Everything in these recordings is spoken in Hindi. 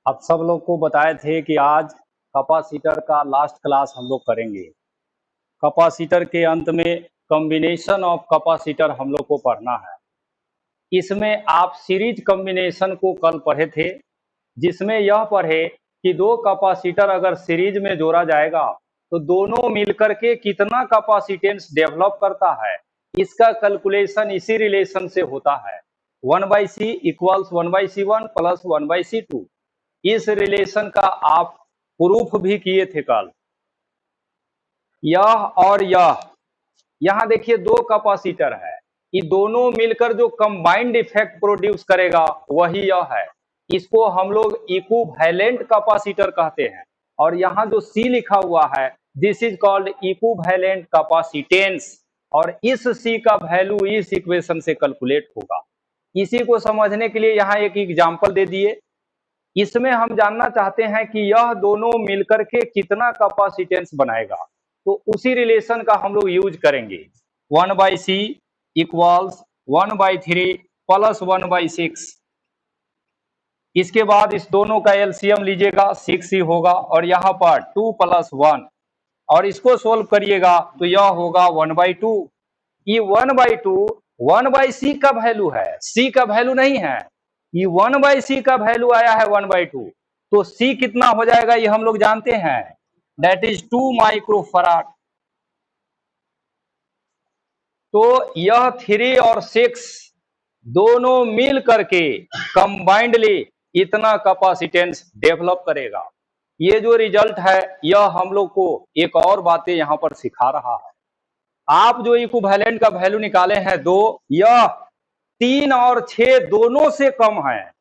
आप सब लोग को बताए थे कि आज कैपेसिटर का लास्ट क्लास हम लोग करेंगे। कैपेसिटर के अंत में कॉम्बिनेशन ऑफ कैपेसिटर हम लोग को पढ़ना है। इसमें आप सीरीज कॉम्बिनेशन को कल पढ़े थे, जिसमें यह पढ़े कि दो कैपेसिटर अगर सीरीज में जोड़ा जाएगा तो दोनों मिलकर के कितना कैपेसिटेंस डेवलप करता है, इसका कैलकुलेशन इसी रिलेशन से होता है। 1/c equals 1/c1 plus 1/c2। इस रिलेशन का आप प्रूफ भी किए थे कल। यह और यह, यहां देखिए दो कैपेसिटर है, ये दोनों मिलकर जो कंबाइंड इफेक्ट प्रोड्यूस करेगा वही यह है। इसको हम लोग इक्विवेलेंट कैपेसिटर कहते हैं। और यहाँ जो C लिखा हुआ है, this is called equivalent capacitance. और इस C का वैल्यू इस इक्वेशन से कैलकुलेट होगा। इसी को समझने के लिए यहाँ एक एग्जांपल दे दिए। इसमें हम जानना चाहते हैं कि यह दोनों मिलकर के कितना कैपेसिटेंस बनाएगा, तो उसी रिलेशन का हम लोग यूज करेंगे। 1/c equals 1/3 plus 1/6। इसके बाद इस दोनों का एलसीएम लीजिएगा, 6 ही होगा। और यहाँ पर 2 + 1, और इसको सोल्व करिएगा तो यह होगा 1/2। ये 1/2 1/c का वैल्यू है, c का वैल्यू नहीं है। ये 1/c का वैल्यू आया है 1/2, तो c कितना हो जाएगा ये हम लोग जानते हैं, दैट इज 2 माइक्रोफराड। तो यह 3 और 6 दोनों मिल करके कंबाइंडली इतना कैपेसिटेंस डेवलप करेगा। ये जो रिजल्ट है यह हम लोग को एक और बातें यहाँ पर सिखा रहा है। आप जो इक्विवेलेंट का वैल्यू निकाले हैं 2, यह 3 और 6 दोनों से कम है।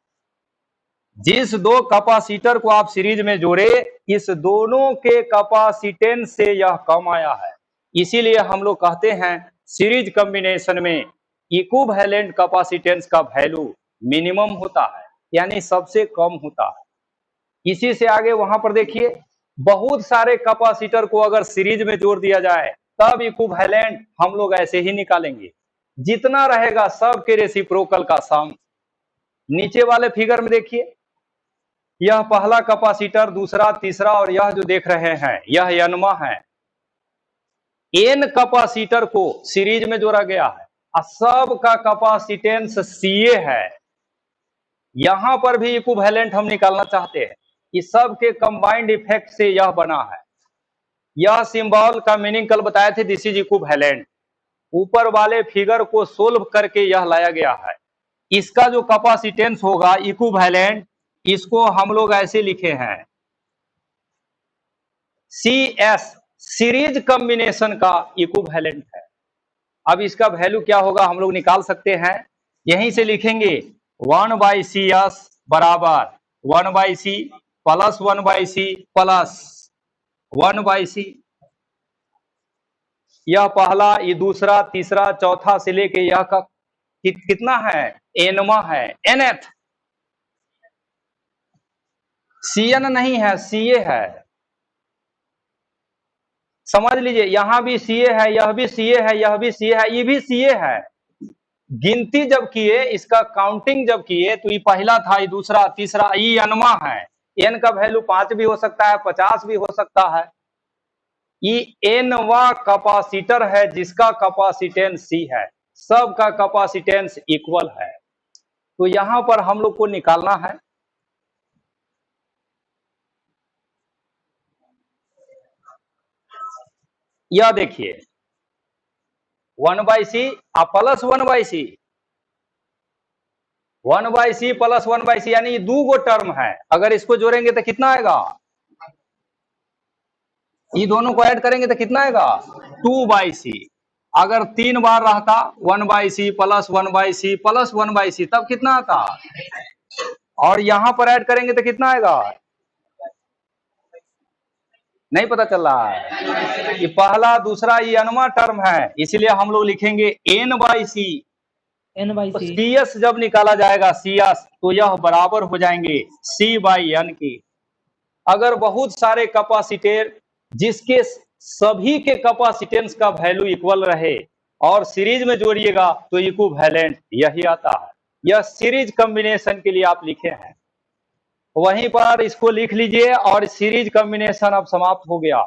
जिस दो कैपेसिटर को आप सीरीज में जोड़े, इस दोनों के कैपेसिटेंस से यह कम आया है। इसीलिए हम लोग कहते हैं सीरीज कॉम्बिनेशन में इक्विवेलेंट कैपेसिटेंस का वैल्यू मिनिमम होता है, यानी सबसे कम होता है। इसी से आगे वहां पर देखिए, बहुत सारे कैपेसिटर को अगर सीरीज में जोड़ दिया जाए तब इक्विवेलेंट हम लोग ऐसे ही निकालेंगे। जितना रहेगा सब के रेसिप्रोकल का सम। नीचे वाले फिगर में देखिए, यह पहला कैपेसिटर, दूसरा, तीसरा, और यह जो देख रहे हैं यह n है। n कैपेसिटर को सीरीज में जोड़ा गया है और सब का कैपेसिटेंस Ca है। यहां पर भी इक्विवेलेंट हम निकालना चाहते हैं कि सब के कंबाइंड इफेक्ट से यह बना है। यह सिंबल का मीनिंग कल बताए थे, दिस इज इक्विवेलेंट। ऊपर वाले फिगर को सोल्व करके यह लाया गया है। इसका जो कैपेसिटेंस होगा इक्विवेलेंट, इसको हम लोग ऐसे लिखे हैं, CS सीरीज कॉम्बिनेशन का इक्विवेलेंट है। अब इसका वैल्यू क्या होगा हम लोग निकाल सकते हैं, यहीं से लिखेंगे 1/CS बराबर 1/C plus 1/C plus 1/C। यह पहला, ये दूसरा, तीसरा, चौथा से लेके यह का कितना है, nवा है, nth। Cn नहीं है, Ca है। समझ लीजिए, यहां भी Ca है, यह भी Ca है, यह भी Ca है, ये भी Ca है। गिनती जब किए, इसका काउंटिंग जब किए तो ये पहला था, ये दूसरा, तीसरा, ये nवा है। n का वैल्यू 5 भी हो सकता है, 50 भी हो सकता है। ये nवा कैपेसिटर है जिसका कैपेसिटेंस C है। सब का कैपेसिटेंस इक्वल है। तो यहां पर हम लोग को निकालना है, यह देखिए 1/C plus 1/C, 1/C plus 1/C, यानी ये दो गो टर्म है। अगर इसको जोड़ेंगे तो कितना आएगा, ये दोनों को ऐड करेंगे तो कितना आएगा, 2/C। अगर 3 बार रहता 1/C plus 1/C plus 1/C, तब कितना आता, और यहां पर ऐड करेंगे तो कितना आएगा, नहीं पता चल रहा है? ये पहला, दूसरा ये अनवा टर्म है, इसलिए हम लोग लिखेंगे N by C. N by तो सी। सी एस जब निकाला जाएगा सी एस, तो यह बराबर हो जाएंगे सी बाई एन की। अगर बहुत सारे कैपेसिटर जिसके सभी के कैपेसिटेंस का वैल्यू इक्वल रहे और सीरीज में जोड़िएगा तो इक्विवेलेंट यही आता है। यह सीरीज कॉम्बिनेशन के लिए आप लिखे हैं, वहीं पर इसको लिख लीजिए और सीरीज कॉम्बिनेशन अब समाप्त हो गया।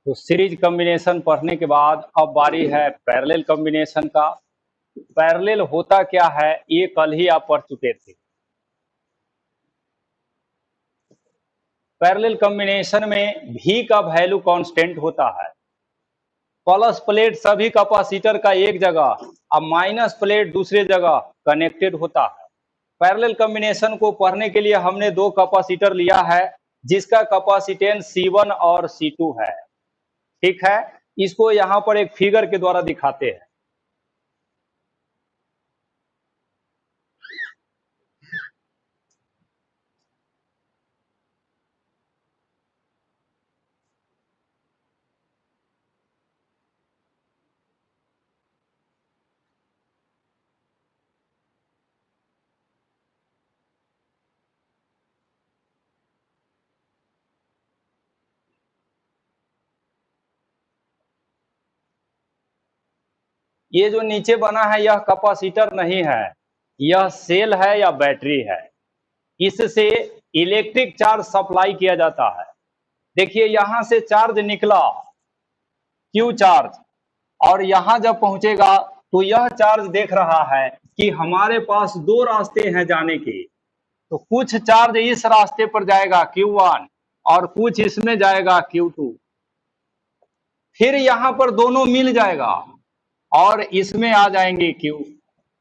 तो सीरीज कॉम्बिनेशन पढ़ने के बाद अब बारी है पैरेलल कॉम्बिनेशन का। पैरेलल होता क्या है ये कल ही आप पढ़ चुके थे। पैरेलल कॉम्बिनेशन में V का वैल्यू कांस्टेंट होता है। प्लस प्लेट सभी कैपेसिटर का एक जगह और माइनस प्लेट दूसरे जगह कनेक्टेड होता है। पैरेलल कॉम्बिनेशन को पढ़ने के लिए हमने दो कैपेसिटर लिया है जिसका कैपेसिटेंस C1 और C2 है। ठीक है, इसको यहां पर एक फिगर के द्वारा दिखाते हैं। ये जो नीचे बना है यह कैपेसिटर नहीं है, यह सेल है या बैटरी है। इससे इलेक्ट्रिक चार्ज सप्लाई किया जाता है। देखिए यहां से चार्ज निकला क्यू चार्ज, और यहां जब पहुंचेगा तो यह चार्ज देख रहा है कि हमारे पास दो रास्ते हैं जाने के, तो कुछ चार्ज इस रास्ते पर जाएगा Q1 और कुछ इसमें जाएगा Q2। फिर यहां पर दोनों मिल जाएगा और इसमें आ जाएंगे Q।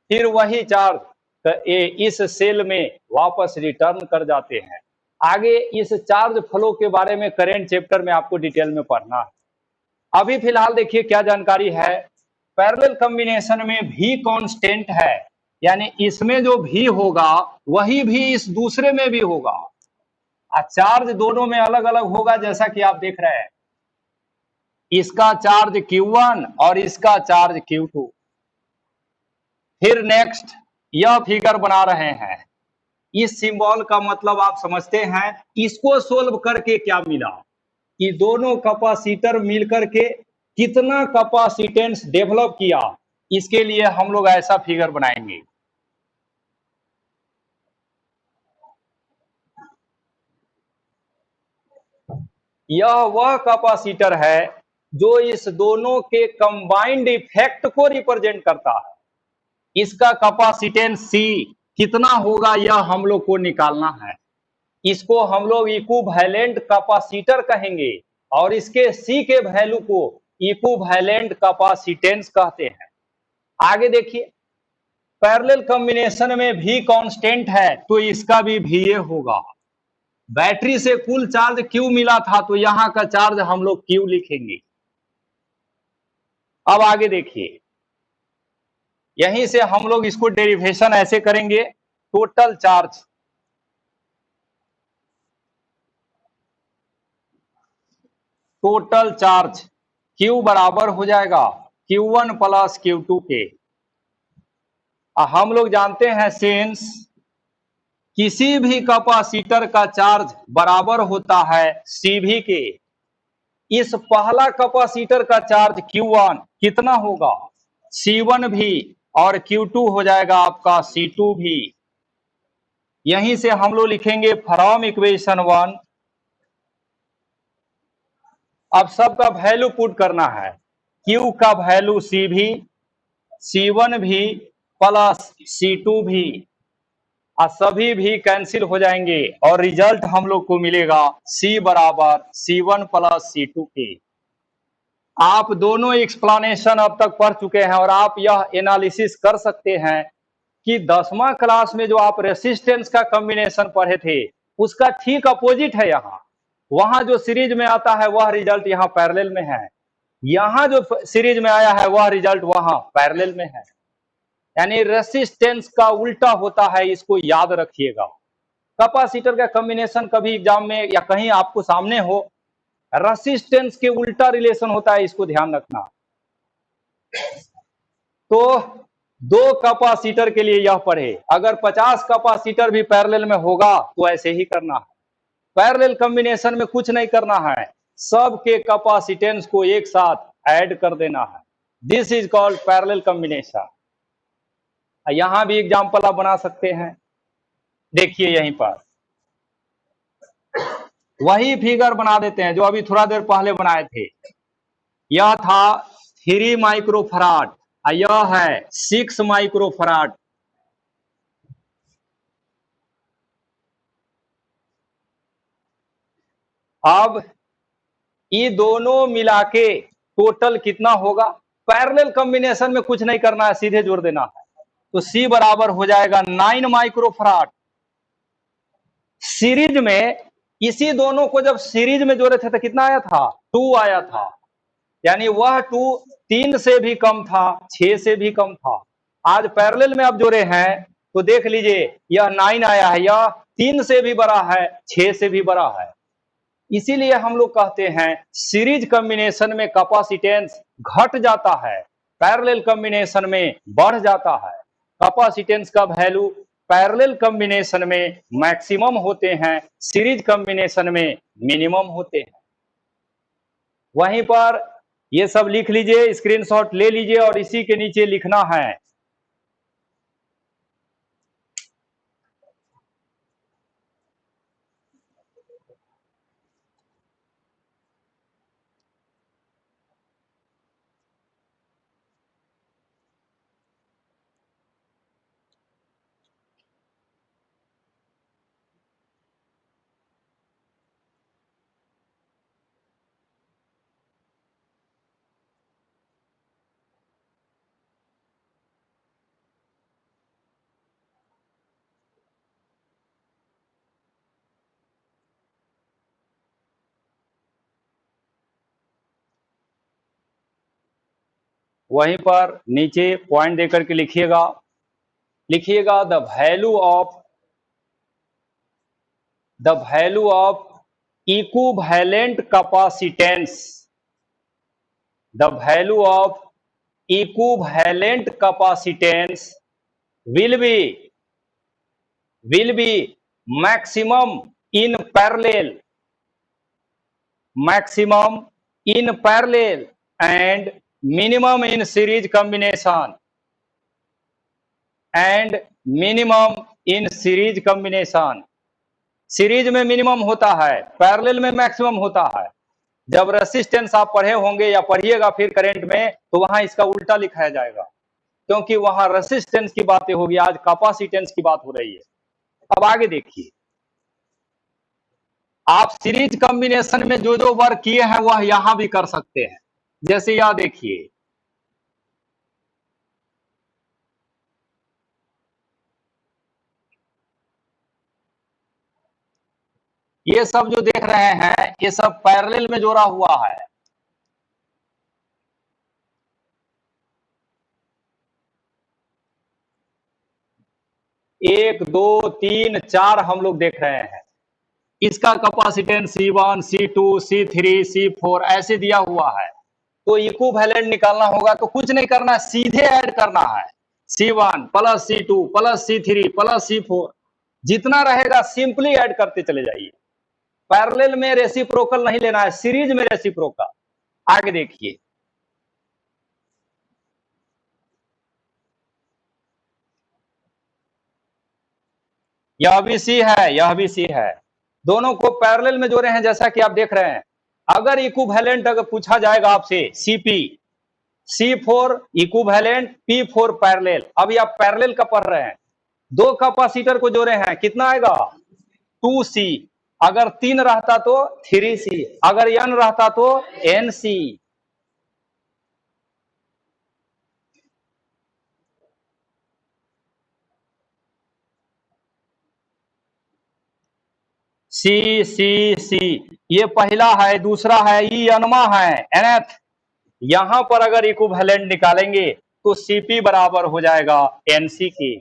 फिर वही चार्ज इस सेल में वापस रिटर्न कर जाते हैं। आगे इस चार्ज फ्लो के बारे में करेंट चैप्टर में आपको डिटेल में पढ़ना है। अभी फिलहाल देखिए क्या जानकारी है। पैरेलल कॉम्बिनेशन में भी कांस्टेंट है, यानी इसमें जो भी होगा वही भी इस दूसरे में भी होगा। चार्ज दोनों में अलग अलग होगा, जैसा कि आप देख रहे हैं, इसका चार्ज Q1 और इसका चार्ज Q2। फिर नेक्स्ट यह फिगर बना रहे हैं। इस सिंबल का मतलब आप समझते हैं। इसको सोल्व करके क्या मिला कि दोनों कैपेसिटर मिलकर के कितना कैपेसिटेंस डेवलप किया, इसके लिए हम लोग ऐसा फिगर बनाएंगे। यह वह कैपेसिटर है जो इस दोनों के कंबाइंड इफेक्ट को रिप्रेजेंट करता है। इसका कैपेसिटेंस C कितना होगा यह हम लोग को निकालना है। इसको हम लोग इक्विवेलेंट कैपेसिटर कहेंगे और इसके C के वैल्यू को इक्विवेलेंट कैपेसिटेंस कहते हैं। आगे देखिए, पैरेलल कॉम्बिनेशन में भी कांस्टेंट है तो इसका भी VA होगा। बैटरी से कुल चार्ज Q मिला था तो यहां का चार्ज हम लोग Q लिखेंगे। अब आगे देखिए, यहीं से हम लोग इसको डेरिवेशन ऐसे करेंगे, टोटल चार्ज Q बराबर हो जाएगा Q1 प्लस Q2 के। हम लोग जानते हैं सिंस किसी भी कैपेसिटर का चार्ज बराबर होता है CV के, इस पहला कैपेसिटर का चार्ज Q1 कितना होगा C1 भी, और Q2 हो जाएगा आपका C2 भी। यहीं से हम लोग लिखेंगे फ्रॉम इक्वेशन 1। अब सबका वैल्यू पुट करना है। Q का वैल्यू C भी, C1 भी प्लस C2 भी, सभी भी कैंसिल हो जाएंगे और रिजल्ट हम लोग को मिलेगा C बराबर C1 प्लस C2 के। आप दोनों एक्सप्लेनेशन अब तक पढ़ चुके हैं और आप यह एनालिसिस कर सकते हैं कि 10वां क्लास में जो आप रेसिस्टेंस का कॉम्बिनेशन पढ़े थे उसका ठीक अपोजिट है। यहाँ वहां जो सीरीज में आता है वह रिजल्ट यहाँ पैरेलल में है, यहाँ जो सीरीज में आया है वह रिजल्ट वहां पैरेलल में है। यानी रेसिस्टेंस का उल्टा होता है, इसको याद रखिएगा। कैपेसिटर का कॉम्बिनेशन कभी एग्जाम में या कहीं आपको सामने हो, रेसिस्टेंस के उल्टा रिलेशन होता है, इसको ध्यान रखना। तो दो कैपेसिटर के लिए यह पढ़े, अगर 50 कैपेसिटर भी पैरेलल में होगा तो ऐसे ही करना है। पैरेलल कॉम्बिनेशन में कुछ नहीं करना है, सबके कैपेसिटेंस को एक साथ ऐड कर देना है। This is called parallel combination. यहां भी एग्जाम्पल आप बना सकते हैं। देखिए यहीं पर वही फिगर बना देते हैं जो अभी थोड़ा देर पहले बनाए थे। यह था 3 माइक्रोफराड, यह है 6 माइक्रोफराड। अब ये दोनों मिला के टोटल कितना होगा। पैरेलल कॉम्बिनेशन में कुछ नहीं करना है, सीधे जोड़ देना है। तो C बराबर हो जाएगा 9 माइक्रोफराड। सीरीज में इसी दोनों को जब सीरीज में जोड़े थे तो कितना आया था, 2 आया था। यानी वह 2 3 से भी कम था, 6 से भी कम था। आज पैरेलल में अब जोड़े हैं तो देख लीजिए यह 9 आया है, यह 3 से भी बड़ा है, 6 से भी बड़ा है। इसीलिए हम लोग कहते हैं सीरीज कॉम्बिनेशन में कैपेसिटेंस घट जाता है, पैरेलल कॉम्बिनेशन में बढ़ जाता है। कैपेसिटेंस का वैल्यू पैरेलल कॉम्बिनेशन में मैक्सिमम होते हैं, सीरीज कॉम्बिनेशन में मिनिमम होते हैं। वहीं पर ये सब लिख लीजिए, स्क्रीनशॉट ले लीजिए और इसी के नीचे लिखना है। वहीं पर नीचे पॉइंट देकर के लिखिएगा, लिखिएगा the value of equivalent capacitance, the value of equivalent capacitance will be maximum in parallel, maximum in parallel and minimum in series combination, and minimum in series combination। Series में मिनिमम होता है, पैरेलल में मैक्सिमम होता है। जब रेसिस्टेंस आप पढ़े होंगे या पढ़िएगा फिर करंट में, तो वहां इसका उल्टा लिखाया जाएगा, क्योंकि वहां रेसिस्टेंस की बातें होगी, आज कैपेसिटेंस की बात हो रही है। अब आगे देखिए, आप सीरीज कॉम्बिनेशन में जो जो वर्क किए हैं वह यहां भी कर सकते हैं। जैसे यह देखिए, ये सब जो देख रहे हैं ये सब पैरेलल में जोड़ा हुआ है। एक दो तीन चार हम लोग देख रहे हैं, इसका capacitance C1 C2 C3 C4 ऐसे दिया हुआ है। तो इक्विवेलेंट निकालना होगा तो कुछ नहीं करना है, सीधे ऐड करना है। C1 plus C2 plus C3 plus C4, जितना रहेगा सिंपली ऐड करते चले जाइए। पैरेलल में रेसिप्रोकल नहीं लेना है, सीरीज में रेसिप्रोकल। आगे देखिए, यह भी सी है, यह भी सी है, दोनों को पैरेलल में जोड़े हैं। जैसा कि आप देख रहे हैं, अगर इक्विवेलेंट अगर पूछा जाएगा आपसे CP, C4 equivalent, P4 parallel. अभी आप पैरेलल का पढ़ रहे हैं, दो कैपेसिटर को जोड़े हैं, कितना आएगा 2C। अगर 3 रहता तो 3C, अगर n रहता तो NC। सी सी सी, ये पहला है, दूसरा है ई अनमा है nth। यहां पर अगर इक्विवेलेंट निकालेंगे तो सीपी बराबर हो जाएगा एनसी की,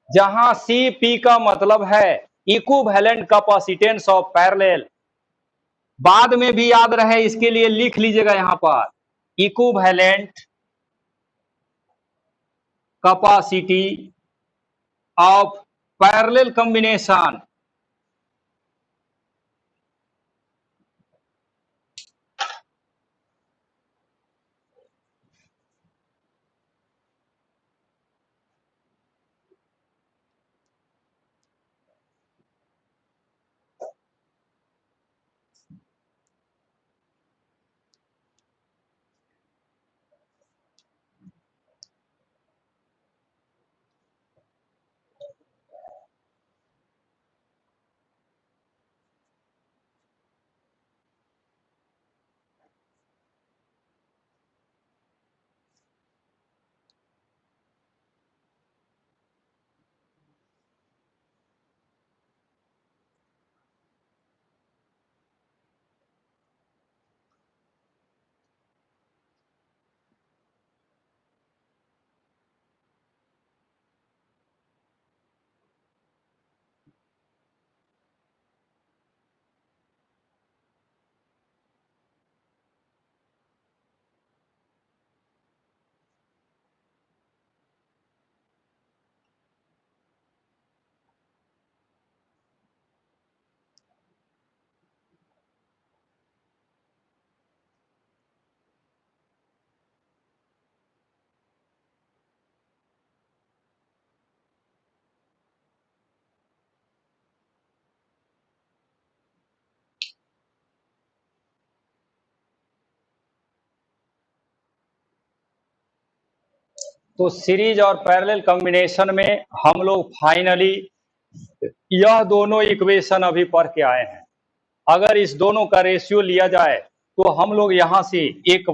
जहां सीपी का मतलब है इक्विवेलेंट कैपेसिटेंस ऑफ पैरेलल। बाद में भी याद रहे इसके लिए लिख लीजिएगा यहां पर, equivalent capacity of parallel combination. तो सीरीज और पैरेलल कॉम्बिनेशन में हम लोग फाइनली यह दोनों इक्वेशन अभी पढ़ के आए हैं। अगर इस दोनों का रेशियो लिया जाए तो हम लोग यहां से एक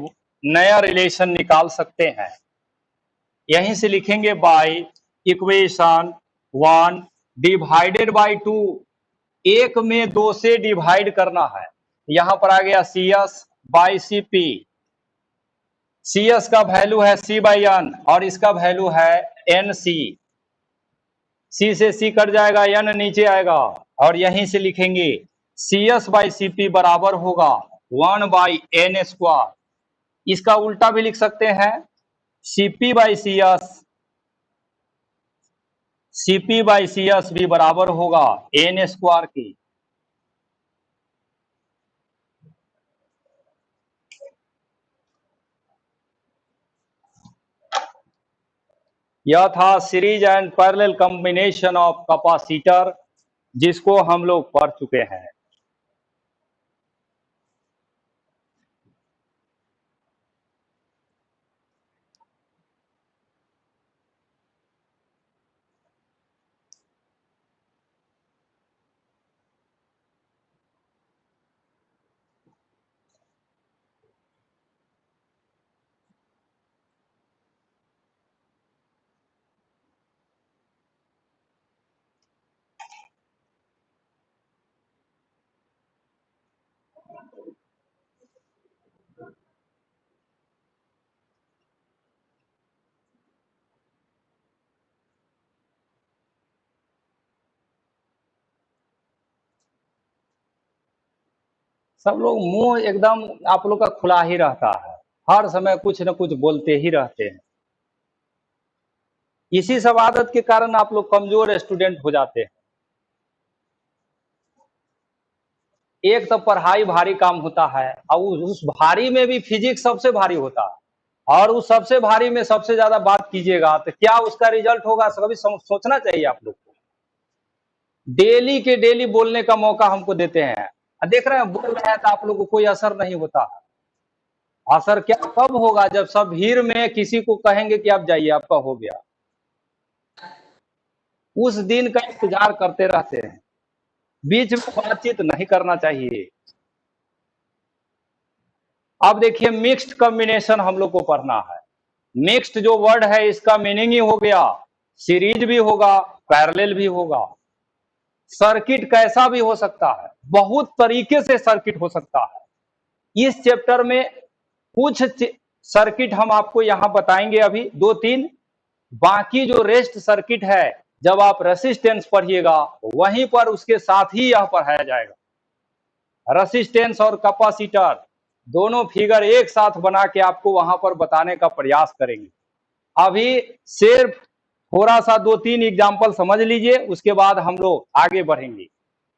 नया रिलेशन निकाल सकते हैं। यहीं से लिखेंगे बाय इक्वेशन 1 डिवाइडेड बाय 2। एक में 2 से डिवाइड करना है। यहां पर आ गया C S by C P. C S का वैल्यू है सी बाई एन और इसका वैल्यू है एन सी। सी से सी कट जाएगा, एन नीचे आएगा और यहीं से लिखेंगे C S by C P बराबर होगा 1 बाई एन स्क्वायर। इसका उल्टा भी लिख सकते हैं, CP by C S, CP by C S भी बराबर होगा एन स्क्वायर की। यह था series and parallel combination of capacitor, जिसको हम लोग पढ़ चुके हैं। सब लोग मुंह एकदम आप लोग का खुला ही रहता है, हर समय कुछ न कुछ बोलते ही रहते हैं। इसी सब आदत के कारण आप लोग कमजोर स्टूडेंट हो जाते हैं। एक तो पढ़ाई भारी काम होता है और उस भारी में भी फिजिक्स सबसे भारी होता है, और उस सबसे भारी में सबसे ज्यादा बात कीजिएगा तो क्या उसका रिजल्ट होगा, कभी सोचना चाहिए आप लोग को। डेली के डेली बोलने का मौका हमको देते हैं, देख रहे हैं बोल रहे हैं तो आप लोग को कोई असर नहीं होता। असर क्या कब होगा, जब सब भीड़ में किसी को कहेंगे कि आप जाइए आपका हो गया, उस दिन का इंतजार करते रहते हैं। बीच में बातचीत नहीं करना चाहिए। अब देखिए मिक्स्ड कॉम्बिनेशन हम लोग को पढ़ना है। मिक्स्ड जो वर्ड है इसका मीनिंग ही हो गया सीरीज भी होगा, पैरेलल भी होगा। सर्किट कैसा भी हो सकता है, बहुत तरीके से सर्किट हो सकता है। इस चैप्टर में कुछ सर्किट हम आपको यहां बताएंगे अभी 2-3। बाकी जो रेस्ट सर्किट है जब आप रेसिस्टेंस पढ़िएगा वहीं पर उसके साथ ही यह पढ़ाया जाएगा। रेसिस्टेंस और कैपेसिटर दोनों फिगर एक साथ बना के आपको वहां पर बताने का प्रयास करेंगे। अभी सिर्फ थोड़ा सा 2-3 एग्जाम्पल समझ लीजिए, उसके बाद हम लोग आगे बढ़ेंगे।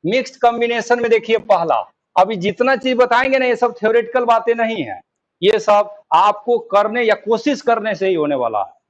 मिक्स्ड कॉम्बिनेशन में देखिए पहला, अभी जितना चीज बताएंगे ना ये सब थ्योरेटिकल बातें नहीं है, ये सब आपको करने या कोशिश करने से ही होने वाला है।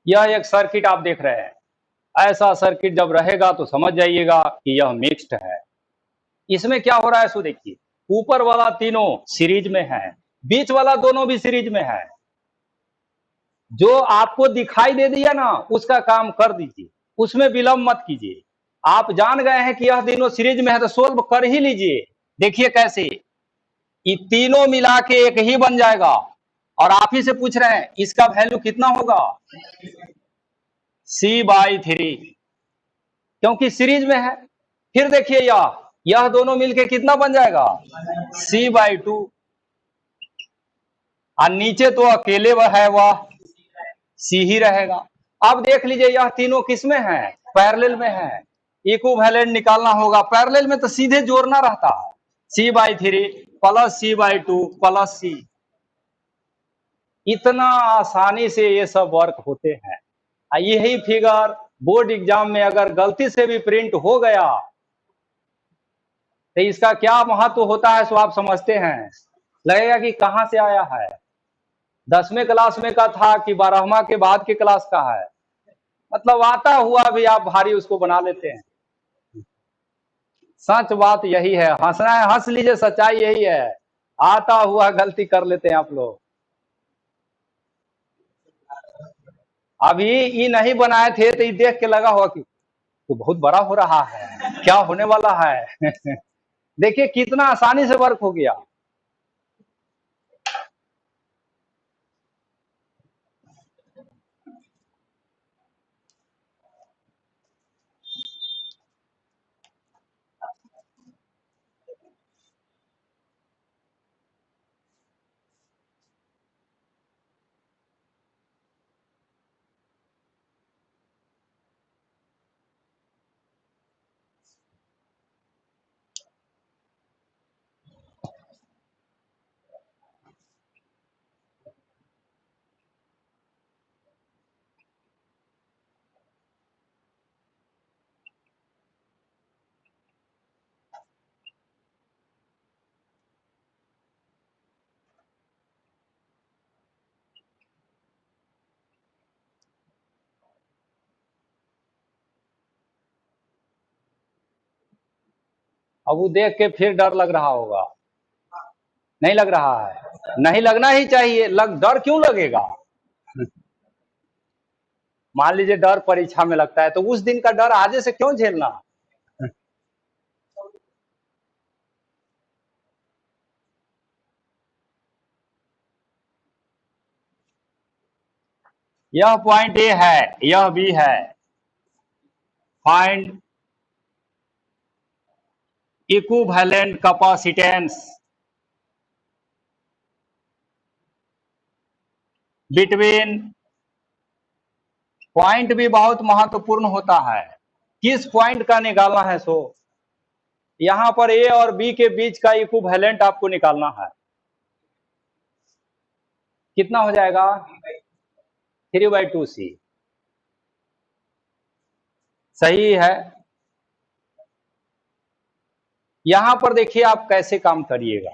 यह एक सर्किट आप देख रहे हैं, ऐसा सर्किट जब रहेगा तो समझ जाइएगा कि यह मिक्स्ड है। इसमें क्या हो रहा है सो देखिए, ऊपर वाला तीनों सीरीज में है, बीच वाला दोनों भी सीरीज में है। जो आपको दिखाई दे दिया ना उसका काम कर दीजिए, उसमें विलंब मत कीजिए। आप जान गए हैं कि यह तीनों सीरीज में है तो सोल्व कर ही लीजिए। देखिए कैसे ये तीनों मिला के एक ही बन जाएगा, और आप ही से पूछ रहे हैं इसका वैल्यू कितना होगा, C/3, क्योंकि सीरीज में है। फिर देखिए यह दोनों मिलके कितना बन जाएगा, C/2, और नीचे तो अकेले वह है वह C ही रहेगा। अब देख लीजिए यह तीनों किसमें है, पैरेलल में है। इक्विवेलेंट निकालना होगा, पैरेलल में तो सीधे जोड़ना रहता है, C/3 plus C/2 plus C। इतना आसानी से ये सब वर्क होते हैं। यही फिगर बोर्ड एग्जाम में अगर गलती से भी प्रिंट हो गया तो इसका क्या महत्व होता है सो आप समझते हैं। लगेगा कि कहां से आया है, 10वें क्लास में का था कि 12वां के बाद के क्लास का है। मतलब आता हुआ भी आप भारी उसको बना लेते हैं। सच बात यही है, हंसना है हंस लीजिए, सच्चाई यही है, आता हुआ गलती कर लेते हैं आप लोग। अभी ये नहीं बनाए थे तो ये देख के लगा हुआ कि तो बहुत बड़ा हो रहा है, क्या होने वाला है। देखिए कितना आसानी से वर्क हो गया। अब वो देख के फिर डर लग रहा होगा, नहीं लग रहा है, नहीं लगना ही चाहिए, डर क्यों लगेगा। मान लीजिए डर परीक्षा में लगता है तो उस दिन का डर आजे से क्यों झेलना। यह पॉइंट ए है, यह बी है। Find equivalent capacitance between. Point भी बहुत महत्वपूर्ण होता है, किस पॉइंट का निकालना है सो यहां पर ए और बी के बीच का इक्विवेलेंट आपको निकालना है। कितना हो जाएगा, 3/2c। सही है। यहां पर देखिए आप कैसे काम करिएगा।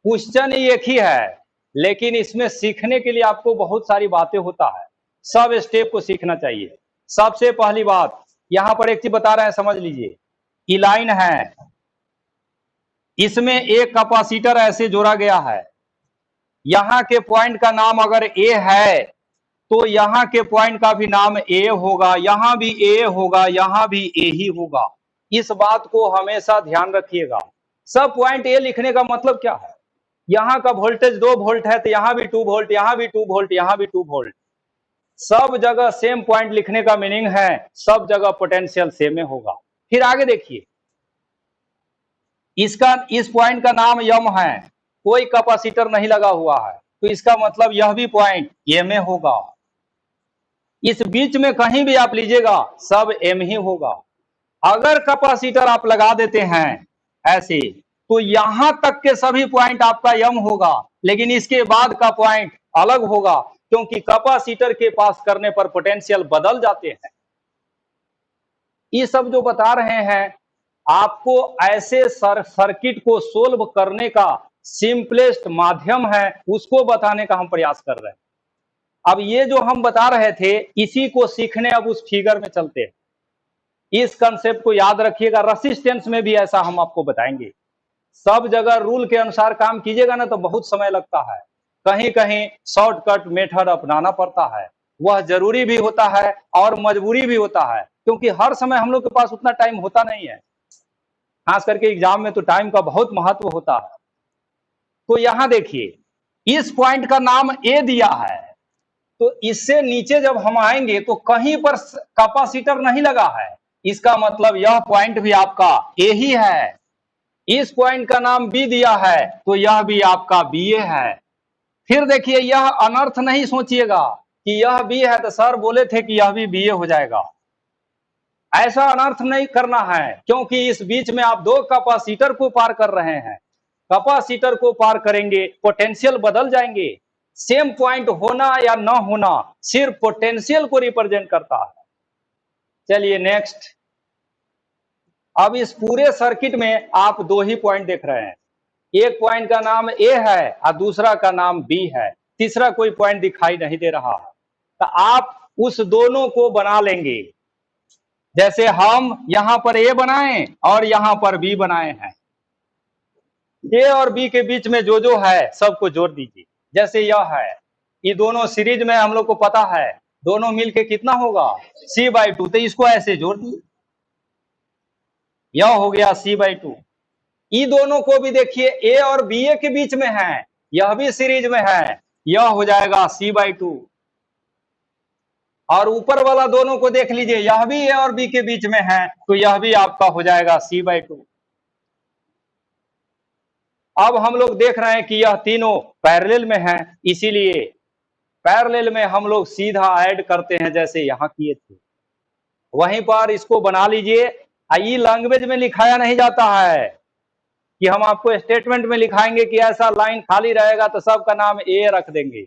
क्वेश्चन एक ही है लेकिन इसमें सीखने के लिए आपको बहुत सारी बातें होता है, सब स्टेप को सीखना चाहिए। सबसे पहली बात यहां पर एक चीज बता रहे हैं, समझ लीजिए। ई लाइन है, इसमें एक कैपेसिटर ऐसे जोड़ा गया है, यहां के पॉइंट का नाम अगर ए है तो यहां के पॉइंट का भी नाम ए होगा, यहां भी ए होगा, यहां भी ए ही होगा। इस बात को हमेशा ध्यान रखिएगा। सब पॉइंट ए लिखने का मतलब क्या है, यहां का वोल्टेज 2 वोल्ट है तो यहां भी 2 वोल्ट, यहां भी 2 वोल्ट, यहां भी 2 वोल्ट। सब जगह सेम पॉइंट लिखने का मीनिंग है सब जगह पोटेंशियल सेम होगा। फिर आगे देखिए, इसका इस पॉइंट का नाम यम है, कोई कैपेसिटर नहीं लगा हुआ है तो इसका मतलब यह भी पॉइंट एम में होगा। इस बीच में कहीं भी आप लीजिएगा सब एम ही होगा। अगर कैपेसिटर आप लगा देते हैं ऐसे तो यहां तक के सभी पॉइंट आपका यम होगा, लेकिन इसके बाद का पॉइंट अलग होगा क्योंकि कैपेसिटर के पास करने पर पोटेंशियल बदल जाते हैं। ये सब जो बता रहे हैं आपको ऐसे सर्किट को सोल्व करने का सिंपलेस्ट माध्यम है, उसको बताने का हम प्रयास कर रहे हैं। अब ये जो हम बता रहे थे इसी को सीखने अब उस फिगर में चलते हैं। इस कंसेप्ट को याद रखिएगा, रेसिस्टेंस में भी ऐसा हम आपको बताएंगे। सब जगह रूल के अनुसार काम कीजिएगा ना तो बहुत समय लगता है, कहीं कहीं शॉर्टकट मेथड अपनाना पड़ता है, वह जरूरी भी होता है और मजबूरी भी होता है क्योंकि हर समय हम लोग के पास उतना टाइम होता नहीं है, खास करके एग्जाम में तो टाइम का बहुत महत्व होता है। तो यहां देखिए इस पॉइंट का नाम ए दिया है तो इससे नीचे जब हम आएंगे तो कहीं पर कैपेसिटर नहीं लगा है, इसका मतलब यह पॉइंट भी आपका ए ही है। इस पॉइंट का नाम बी दिया है तो यह भी आपका बी ए है। फिर देखिए यह अनर्थ नहीं सोचिएगा कि यह बी है तो सर बोले थे कि यह भी बी ए हो जाएगा, ऐसा अनर्थ नहीं करना है क्योंकि इस बीच में आप दो कैपेसिटर को पार कर रहे हैं। कैपेसिटर को पार करेंगे पोटेंशियल बदल जाएंगे, सेम पॉइंट होना या ना होना सिर्फ पोटेंशियल को रिप्रेजेंट करता है। चलिए नेक्स्ट, अब इस पूरे सर्किट में आप दो ही पॉइंट देख रहे हैं, एक पॉइंट का नाम ए है और दूसरा का नाम बी है, तीसरा कोई पॉइंट दिखाई नहीं दे रहा। तो आप उस दोनों को बना लेंगे, जैसे हम यहां पर ए बनाए और यहां पर बी बनाए हैं। ए और बी के बीच में जो जो है सबको जोड़ दीजिए। जैसे यह है, ये दोनों सीरीज में हम लोग को पता है, दोनों मिलके कितना होगा C/2, तो इसको ऐसे जोड़ दिए, यह हो गया C/2। ई दोनों को भी देखिए, ए और बी ए के बीच में है, यह भी सीरीज में है, यह हो जाएगा C/2। और ऊपर वाला दोनों को देख लीजिए, यह भी ए और बी के बीच में है, तो यह भी आपका हो जाएगा C/2। अब हम लोग देख रहे हैं कि यह तीनों पैरेलल में हैं, इसीलिए पैरेलल में हम लोग सीधा ऐड करते हैं, जैसे यहां किए थे वहीं पर इसको बना लीजिए। ये लैंग्वेज में लिखाया नहीं जाता है कि हम आपको स्टेटमेंट में लिखाएंगे कि ऐसा लाइन खाली रहेगा तो सबका नाम ए रख देंगे।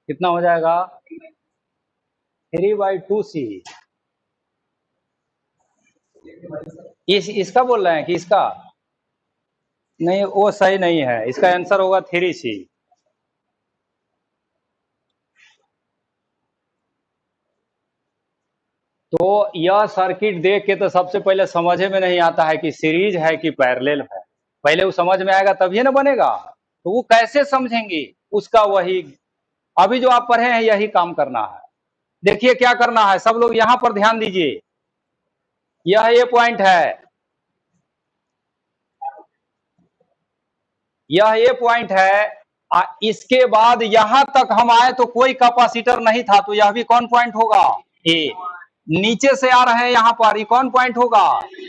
कितना हो जाएगा 3/2C। इसका बोल रहे हैं कि इसका नहीं, वो सही नहीं है, इसका आंसर होगा 3C। तो यह सर्किट देख के तो सबसे पहले समझ में नहीं आता है कि सीरीज है कि पैरेलल है, पहले वो समझ में आएगा तभी ना बनेगा। तो वो कैसे समझेंगे, उसका वही अभी जो आप पढ़े हैं यही काम करना है। देखिए क्या करना है, सब लोग यहां पर ध्यान दीजिए, यह ये पॉइंट है, यह ये पॉइंट है। इसके बाद यहां तक हम आए तो कोई कैपेसिटर नहीं था, तो यह भी कौन पॉइंट होगा ए। नीचे से आ रहे हैं यहां पर, ये कौन पॉइंट होगा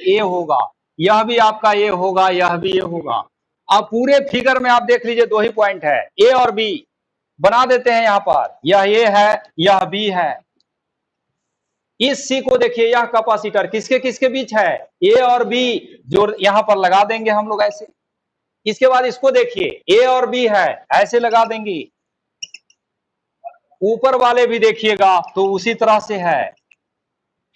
ए होगा, यह भी आपका ए होगा, यह भी ए होगा। अब पूरे फिगर में आप देख लीजिए, दो ही पॉइंट है ए और बी, बना देते हैं यहां पर, यह ए है यह बी है। इस सी को देखिए, यह कैपेसिटर किसके किसके बीच है, ए और बी, जो यहां पर लगा देंगे हम लोग ऐसे। इसके बाद इसको देखिए, ए और बी है, ऐसे लगा देंगे। ऊपर वाले भी देखिएगा तो उसी तरह से है।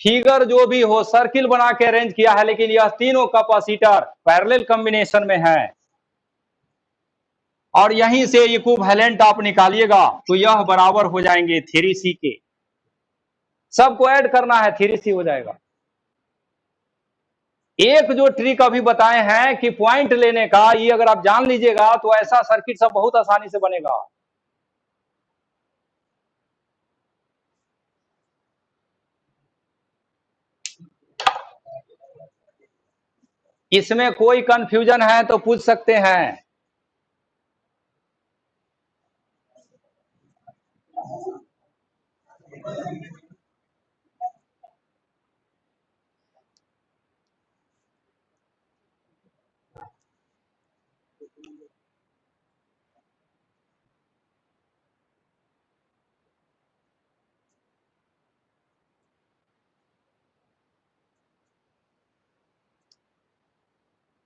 फिगर जो भी हो सर्किल बना के अरेंज किया है, लेकिन यह तीनों कैपेसिटर पैरेलल कॉम्बिनेशन में है। और यहीं से इक्विवेलेंट आप निकालिएगा तो यह बराबर हो जाएंगे 3C के। सबको ऐड करना है, 3C हो जाएगा। एक जो ट्रिक अभी बताए हैं कि पॉइंट लेने का, ये अगर आप जान लीजिएगा तो ऐसा सर्किट सब बहुत आसानी से बनेगा। इसमें कोई कंफ्यूजन है तो पूछ सकते हैं।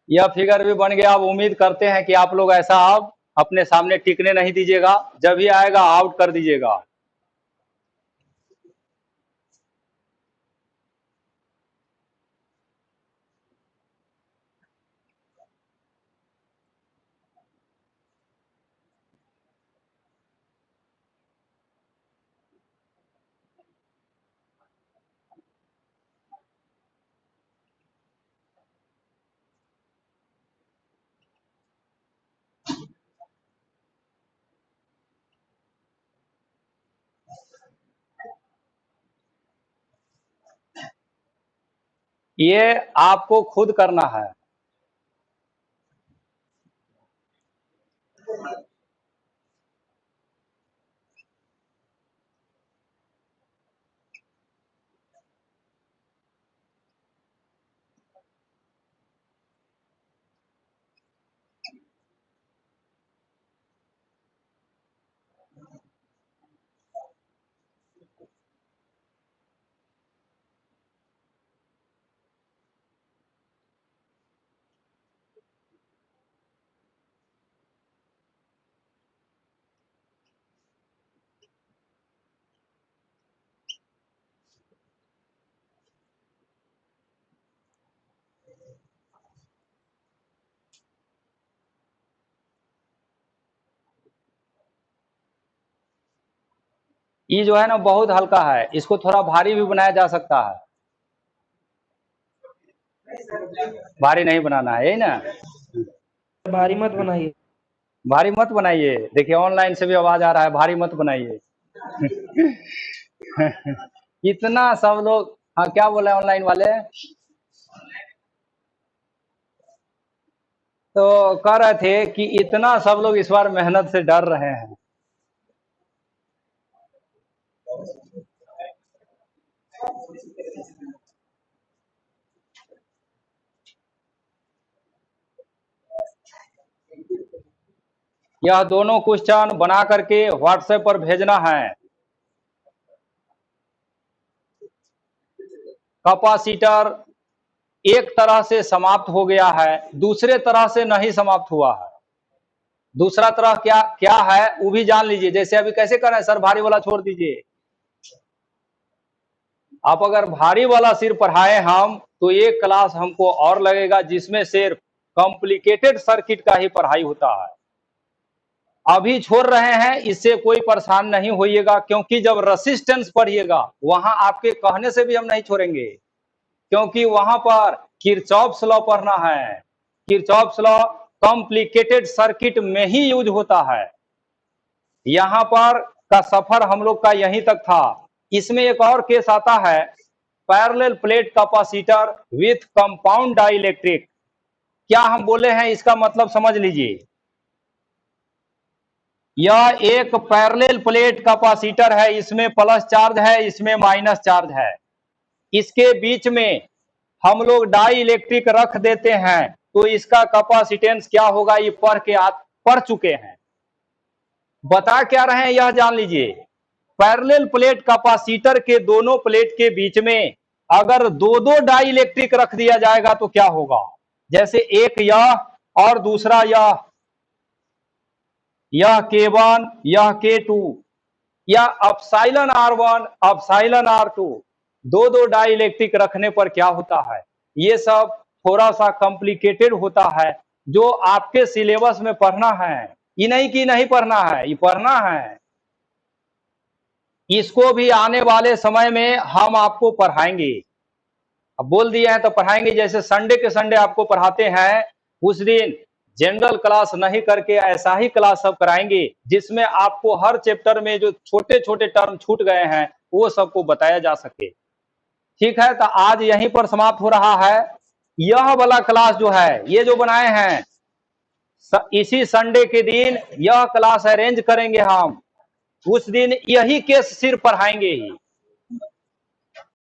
यह फिगर भी बन गया। अब उम्मीद करते हैं कि आप लोग ऐसा अब अपने सामने टिकने नहीं दीजिएगा, जब भी आएगा आउट कर दीजिएगा। ये आपको खुद करना है। ये जो है ना बहुत हल्का है, इसको थोड़ा भारी भी बनाया जा सकता है। भारी नहीं बनाना है, यही ना? भारी मत बनाइए। भारी मत बनाइए। देखिए ऑनलाइन से भी आवाज आ रहा है, भारी मत बनाइए। इतना सब लोग, हाँ क्या बोले ऑनलाइन वाले? तो कह रहे थे कि इतना सब लोग इस बार मेहनत से डर रहे हैं। यह दोनों क्वेश्चन बना करके व्हाट्सएप पर भेजना है। कैपेसिटर एक तरह से समाप्त हो गया है, दूसरे तरह से नहीं समाप्त हुआ है। दूसरा तरह क्या क्या है वो भी जान लीजिए। जैसे अभी कैसे कर रहे हैं, सर भारी वाला छोड़ दीजिए। आप अगर भारी वाला सिर्फ पढ़ाए हम, तो एक क्लास हमको और लगेगा जिसमें सिर्फ कॉम्प्लिकेटेड सर्किट का ही पढ़ाई होता है। अभी छोड़ रहे हैं, इससे कोई परेशान नहीं होइएगा, क्योंकि जब रेसिस्टेंस पढ़िएगा वहां आपके कहने से भी हम नहीं छोड़ेंगे, क्योंकि वहां पर किरचॉफ्स लॉ पढ़ना है। किरचॉफ्स लॉ कॉम्प्लिकेटेड सर्किट में ही यूज होता है। यहां पर का सफर हम लोग का यहीं तक था। इसमें एक और केस आता है, parallel plate capacitor with compound dielectric. क्या हम बोले हैं इसका मतलब समझ लीजिए। यह एक पैरेलल प्लेट कैपेसिटर है, इसमें प्लस चार्ज है, इसमें माइनस चार्ज है। इसके बीच में हम लोग डाई इलेक्ट्रिक रख देते हैं, तो इसका कैपेसिटेंस क्या होगा ये पढ़ चुके हैं। बता क्या रहे हैं यह जान लीजिए। पैरेलल प्लेट कैपेसिटर के दोनों प्लेट के बीच में अगर दो दो डाई इलेक्ट्रिक रख दिया जाएगा तो क्या होगा? जैसे एक यह और दूसरा यह K1 यह K2 या एप्सिलॉन R1 एप्सिलॉन R2, दो दो डाई इलेक्ट्रिक रखने पर क्या होता है? ये सब थोड़ा सा कॉम्प्लिकेटेड होता है, जो आपके सिलेबस में पढ़ना है। ये नहीं कि नहीं पढ़ना है, ये पढ़ना है। इसको भी आने वाले समय में हम आपको पढ़ाएंगे। अब बोल दिए हैं तो पढ़ाएंगे। जैसे संडे के संडे आपको पढ़ाते हैं, उस दिन जनरल क्लास नहीं करके ऐसा ही क्लास सब कराएंगे, जिसमें आपको हर चैप्टर में जो छोटे छोटे टर्म छूट गए हैं वो सबको बताया जा सके। ठीक है, तो आज यहीं पर समाप्त हो रहा है। यह वाला क्लास जो है, ये जो बनाए हैं, इसी संडे के दिन यह क्लास अरेंज करेंगे हम। उस दिन यही केस सिर्फ पढ़ाएंगे ही।